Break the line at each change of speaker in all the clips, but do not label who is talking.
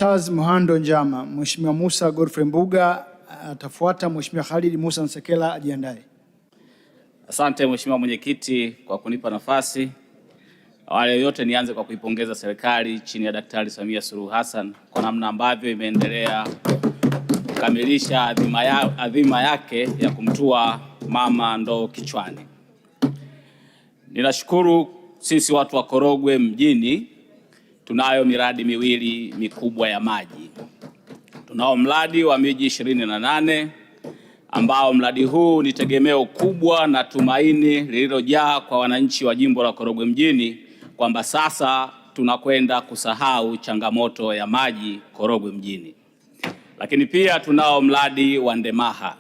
Charles Muhando Njama. Mheshimiwa Musa Godfrey Mbuga atafuata. Mheshimiwa Khalid Musa Nsekela ajiandae.
Asante Mheshimiwa Mwenyekiti kwa kunipa nafasi. Awali yote nianze kwa kuipongeza serikali chini ya Daktari Samia Suluhu Hassan kwa namna ambavyo imeendelea kukamilisha adhima yake ya kumtua mama ndoo kichwani. Ninashukuru sisi watu wa Korogwe mjini tunayo miradi miwili mikubwa ya maji. Tunao mradi wa miji 28 ambao mradi huu ni tegemeo kubwa na tumaini lililojaa kwa wananchi wa jimbo la Korogwe mjini kwamba sasa tunakwenda kusahau changamoto ya maji Korogwe mjini. Lakini pia tunao mradi wa Ndemaha.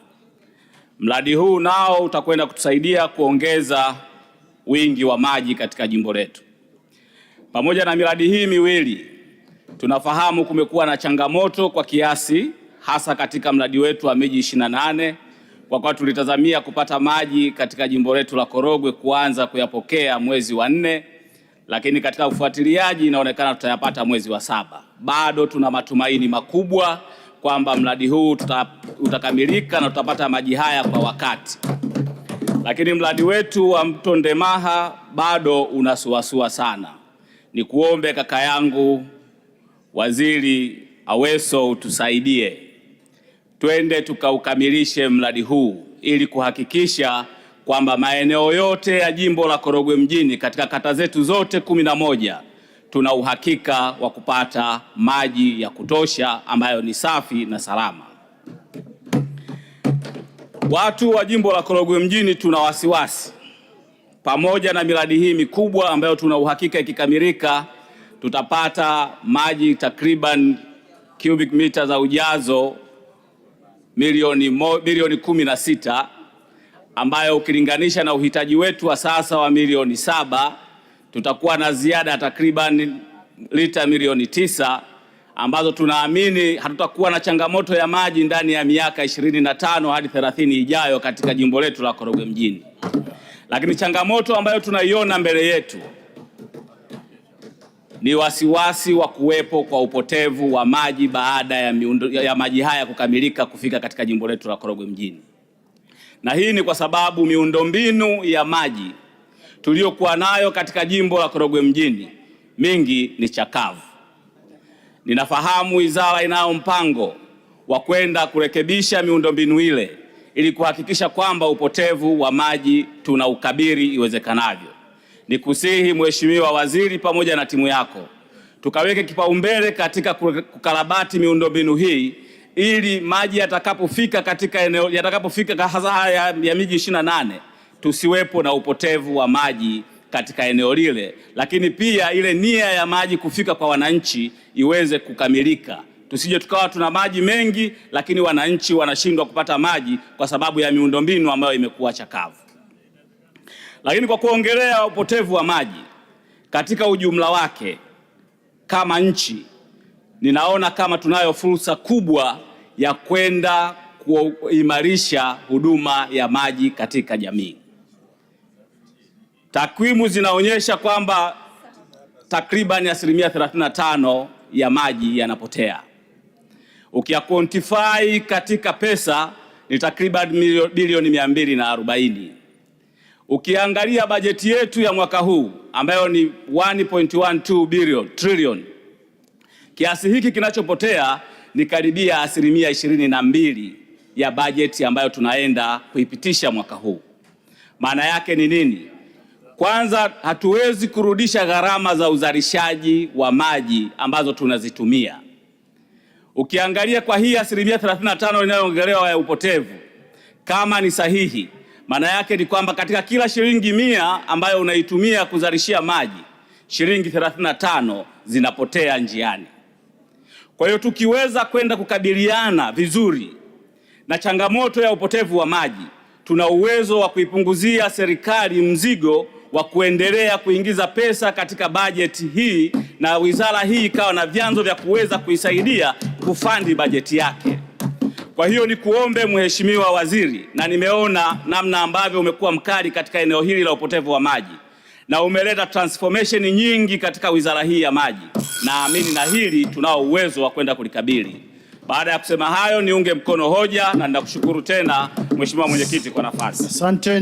Mradi huu nao utakwenda kutusaidia kuongeza wingi wa maji katika jimbo letu. Pamoja na miradi hii miwili, tunafahamu kumekuwa na changamoto kwa kiasi hasa katika mradi wetu wa miji 28 kwa kuwa tulitazamia kupata maji katika jimbo letu la Korogwe kuanza kuyapokea mwezi wa 4, lakini katika ufuatiliaji inaonekana tutayapata mwezi wa 7. Bado tuna matumaini makubwa kwamba mradi huu utakamilika na tutapata maji haya kwa wakati. Lakini mradi wetu wa mto Ndemaha bado unasuasua sana. Ni kuombe kaka yangu Waziri Aweso utusaidie. Twende tukaukamilishe mradi huu ili kuhakikisha kwamba maeneo yote ya jimbo la Korogwe mjini katika kata zetu zote 11 tuna uhakika wa kupata maji ya kutosha ambayo ni safi na salama. Watu wa jimbo la Korogwe mjini tuna wasiwasi. Pamoja na miradi hii mikubwa ambayo tuna uhakika ikikamilika tutapata maji takriban cubic mita za ujazo milioni 16 ambayo ukilinganisha na uhitaji wetu wa sasa wa milioni 7 tutakuwa na ziada takriban lita milioni 9 ambazo tunaamini hatutakuwa na changamoto ya maji ndani ya miaka 25 hadi 30 ijayo katika jimbo letu la Korogwe mjini. Lakini changamoto ambayo tunaiona mbele yetu ni wasiwasi wa kuwepo kwa upotevu wa maji baada ya maji haya kukamilika kufika katika jimbo letu la Korogwe mjini. Na hii ni kwa sababu miundombinu ya maji tuliyokuwa nayo katika jimbo la Korogwe mjini mingi ni chakavu. Ninafahamu wizara inayo mpango wa kwenda kurekebisha miundombinu ile ili kuhakikisha kwamba upotevu wa maji tunaukabili iwezekanavyo. Nikusihi Mheshimiwa Waziri pamoja na timu yako tukaweke kipaumbele katika kukarabati miundombinu hii ili maji yatakapofika katika eneo hasa ya miji 28 tusiwepo na upotevu wa maji katika eneo lile, lakini pia ile nia ya maji kufika kwa wananchi iweze kukamilika. Tusije tukawa tuna maji mengi lakini wananchi wanashindwa kupata maji kwa sababu ya miundombinu ambayo imekuwa chakavu. Lakini kwa kuongelea upotevu wa maji katika ujumla wake kama nchi, ninaona kama tunayo fursa kubwa ya kwenda kuimarisha huduma ya maji katika jamii. Takwimu zinaonyesha kwamba takriban 35% ya maji yanapotea. Ukiyaquantify katika pesa ni takriban bilioni 240. Ukiangalia bajeti yetu ya mwaka huu ambayo ni 1.12 trillion, kiasi hiki kinachopotea ni karibia 22% ya bajeti ambayo tunaenda kuipitisha mwaka huu. Maana yake ni nini? Kwanza, hatuwezi kurudisha gharama za uzalishaji wa maji ambazo tunazitumia. Ukiangalia kwa hii 35% inayoongelewa ya upotevu, kama ni sahihi, maana yake ni kwamba katika kila shilingi 100 ambayo unaitumia kuzalishia maji, shilingi 35 zinapotea njiani. Kwa hiyo tukiweza kwenda kukabiliana vizuri na changamoto ya upotevu wa maji, tuna uwezo wa kuipunguzia serikali mzigo wa kuendelea kuingiza pesa katika bajeti hii na wizara hii ikawa na vyanzo vya kuweza kuisaidia kufandi bajeti yake. Kwa hiyo ni kuombe Mheshimiwa Waziri, na nimeona namna ambavyo umekuwa mkali katika eneo hili la upotevu wa maji, na umeleta transformation nyingi katika wizara hii ya maji. Naamini na hili tunao uwezo wa kwenda kulikabili. Baada ya kusema hayo, niunge mkono hoja na ninakushukuru tena Mheshimiwa Mwenyekiti kwa nafasi.
Asante.